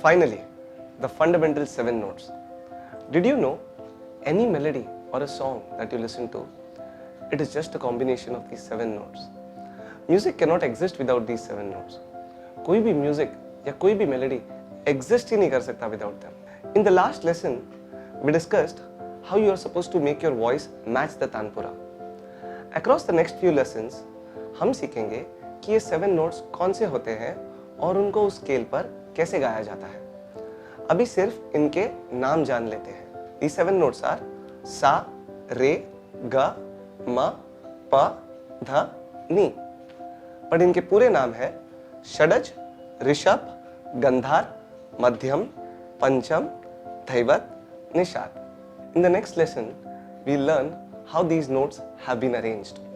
Finally, the fundamental 7 notes. Did you know any melody or a song that you listen to, it is just a combination of these 7 notes. Music cannot exist without these 7 notes. कोई भी music या कोई भी melody exist ही नहीं कर सकता without them. In the last lesson, we discussed how you are supposed to make your voice match the tanpura. Across the next few lessons, हम सीखेंगे कि ये 7 notes कौन से होते हैं और उनको उस स्केल पर कैसे गाया जाता है. अभी सिर्फ इनके नाम जान लेते हैं. These 7 notes are सा, रे, ग, म, प, ध, नी. पर इनके पूरे नाम है षडज, ऋषभ, गंधार, मध्यम, पंचम, धैवत, Nishad. In the next lesson, we learn how these notes have been arranged.